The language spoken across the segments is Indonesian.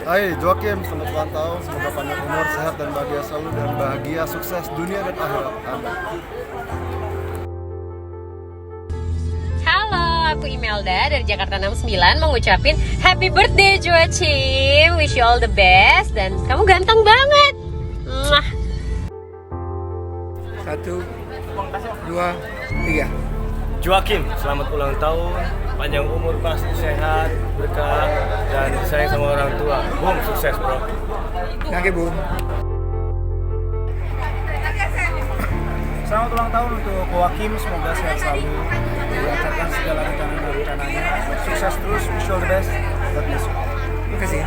Hai Joakim, selamat ulang tahun. Semoga panjang umur, sehat dan bahagia selalu, dan bahagia, sukses dunia dan akhirat. Amin. Halo, aku Imelda dari Jakarta 69 mau ngucapin happy birthday Joachim. Wish you all the best dan kamu ganteng banget. Mwah. 1, 2, 3. Joakim, selamat ulang tahun, panjang umur, pasti sehat, berkah, dan sayang sama orang tua. Boom, sukses bro. Oke, Bung. Selamat ulang tahun untuk Joakim, semoga sehat selalu, dilancarkan segala rencana-rencananya, sukses terus, wish you all the best, God bless you. Terima kasih.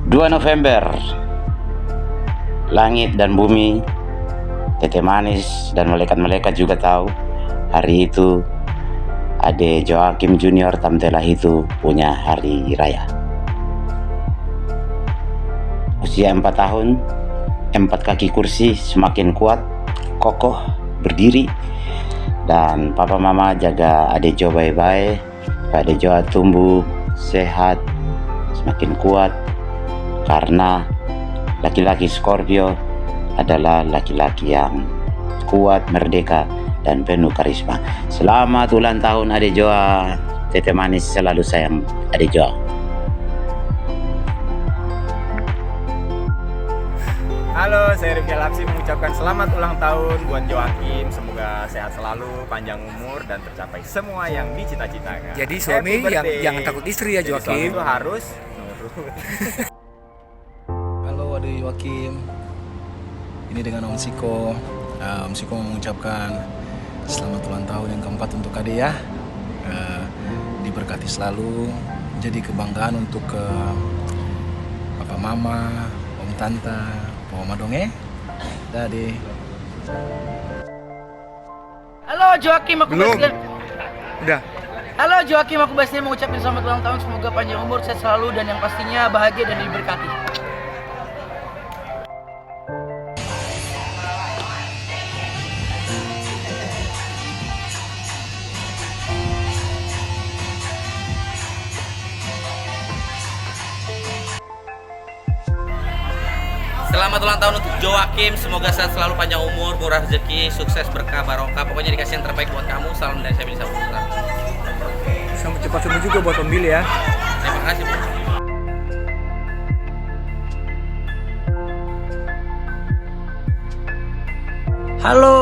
2 November, langit dan bumi, Tete Manis dan malaikat-malaikat juga tahu hari itu Ade Joakim Junior Tamtelah itu punya hari raya. Usia 4 tahun, 4 kaki kursi semakin kuat, kokoh, berdiri, dan papa mama jaga Ade Jo baik-baik. Ade Jo tumbuh sehat, semakin kuat, karena laki-laki Scorpio adalah laki-laki yang kuat, merdeka, dan penuh karisma. Selamat ulang tahun Ade Joa. Tete Manis selalu sayang Ade Joa. Halo, saya Rifki Alapsi mengucapkan selamat ulang tahun buat Joakim. Semoga sehat selalu, panjang umur, dan tercapai semua yang dicita-citakan. Jadi suami Happy yang birthday. jangan takut istri ya, Jadi Joakim. suami itu harus nurut. Halo adik Joakim, ini dengan Om Siko. Om Siko mengucapkan selamat ulang tahun yang keempat untuk adik ya. Diberkati selalu, jadi kebanggaan untuk Papa Mama, Om Tante, Pak Oma Donge. Dadi. Halo Joakim, aku Belum. Bastian. Udah. Halo Joakim, aku Bastian mengucapkan selamat ulang tahun. Semoga panjang umur, sehat selalu, dan yang pastinya bahagia dan diberkati. Selamat ulang tahun untuk Joakim, semoga sehat selalu, panjang umur, murah rezeki, sukses, berkah, barokah. Pokoknya dikasih yang terbaik buat kamu. Salam dari saya, Billy Saputra. Sampai cepat sembuh juga buat Om Billy ya. Terima kasih, Bu. Halo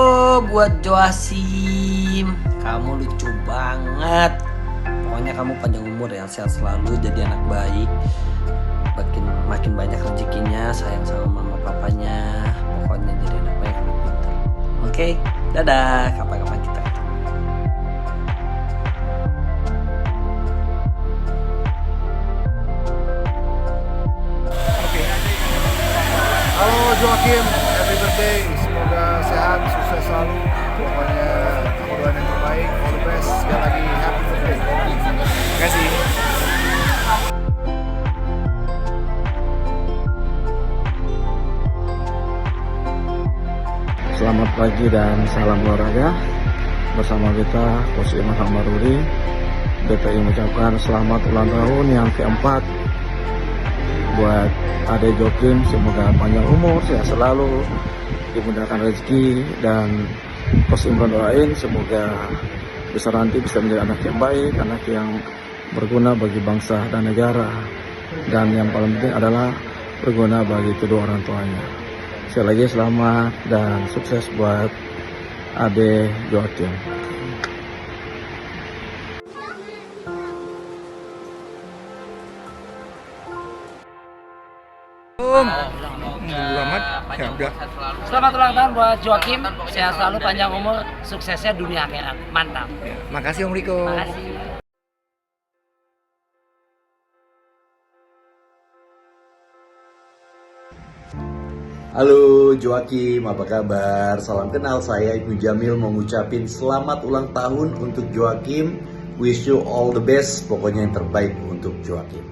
buat Joasim, kamu lucu banget. Pokoknya kamu panjang umur ya, sehat selalu, jadi anak baik, makin banyak rezekinya, sayang sama mama papanya. Pokoknya jadi anak baik, anak pintar. Oke, dadah, kapan-kapan kita ketemu. Halo Joakim, happy birthday. Semoga sehat, sukses selalu. Pokoknya aku doain yang terbaik, all the best. Sekali lagi happy birthday. Terima kasih. Selamat pagi dan salam olahraga. Bersama kita Coach Iman Hamaruri, BPI mengucapkan selamat ulang tahun yang keempat buat Ade Joakim. Semoga panjang umur, sehat selalu, dimudahkan rezeki, dan Coach Imran doain semoga besar nanti bisa menjadi anak yang baik, anak yang berguna bagi bangsa dan negara, dan yang paling penting adalah berguna bagi kedua orang tuanya. Sekali lagi selamat dan sukses buat Ade Joakim. Selamat. Ya udah. Selamat ulang tahun buat Joakim, sehat selalu, panjang umur, suksesnya dunia akhirat. Mantap. Ya, makasih Om Riko. Makasih. Halo Joakim, apa kabar? Salam kenal, saya Ibu Jamil mau ngucapin selamat ulang tahun untuk Joakim. Wish you all the best, pokoknya yang terbaik untuk Joakim.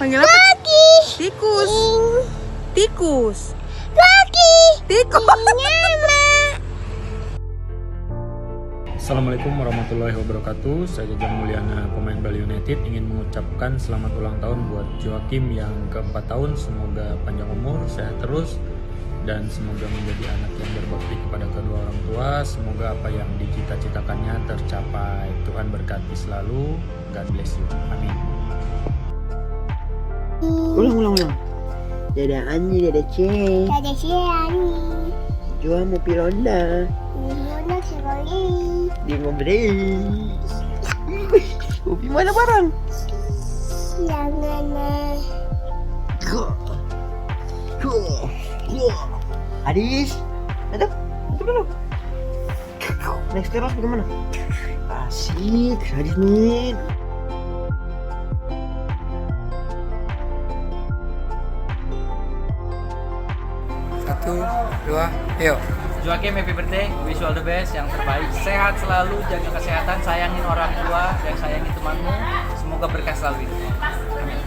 Panggil apa? Doggy. hatiku. Assalamualaikum warahmatullahi wabarakatuh. Saya Jajang Mulyana, pemain Bali United, ingin mengucapkan selamat ulang tahun buat Joakim yang ke-4 tahun. Semoga panjang umur, sehat terus, dan semoga menjadi anak yang berbakti kepada kedua orang tua. Semoga apa yang dicita-citakannya tercapai. Tuhan berkati selalu. God bless you. Amin. Ulang. Dada Ani, dada C. Dada C Ani. Jual mau pironda. Pironda sekali. Dia ngobrol. Upi mana barang? Jangan. Adis, ada dulu. Next terus bagaimana? Asik, Adis nih. Satu, dua, yuk. Joakim, happy birthday, wish you all the best, yang terbaik, sehat selalu, jaga kesehatan, sayangin orang tua, dan sayangi temanmu, semoga berkah selalu hidup. Amin.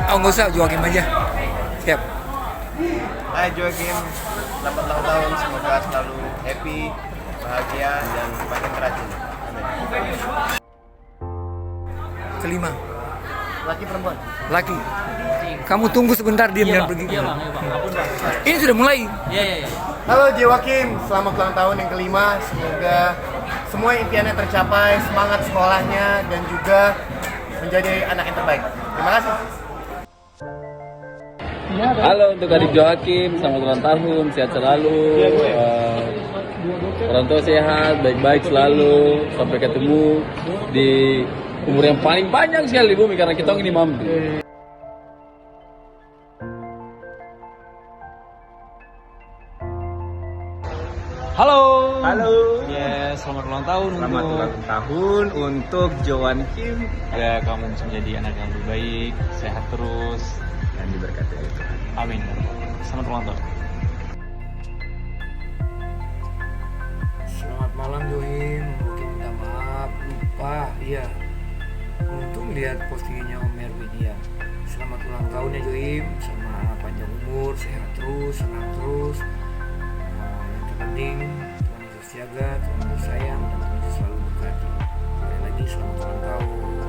Oh nggak usah, Joakim aja. Siap. Hai Joakim, selamat ulang tahun, semoga selalu happy, bahagia, dan makin rajin. Amin. Kelima. Laki perempuan? Laki. Kamu tunggu sebentar, diam jangan pergi. Iya bang. Ini sudah mulai. Iya. Halo Joakim, selamat ulang tahun yang kelima. Semoga semua impiannya tercapai, semangat sekolahnya, dan juga menjadi anak yang terbaik. Terima kasih. Halo untuk adik Joakim, selamat ulang tahun, sehat selalu. Orang tua sehat, baik-baik selalu. Sampai ketemu di umur yang paling panjang sekali di bumi karena kita ini mampu. Halo. Ya, selamat ulang tahun. Selamat ulang tahun untuk Joan Kim. Ya, kamu bisa menjadi anak yang lebih baik, sehat terus, dan diberkati oleh Tuhan. Amin. Selamat ulang tahun. Selamat malam Joim, mungkin minta maaf, lupa, iya. Untung lihat postingannya Om Erwin ya. Selamat ulang tahun ya Joim, sama panjang umur, sehat terus, senang terus. Yang terpenting Tuhan Yesus jaga, Tuhan Yesus sayang, dan Tuhan Yesus selalu berkati. Sekali lagi selamat ulang tahun.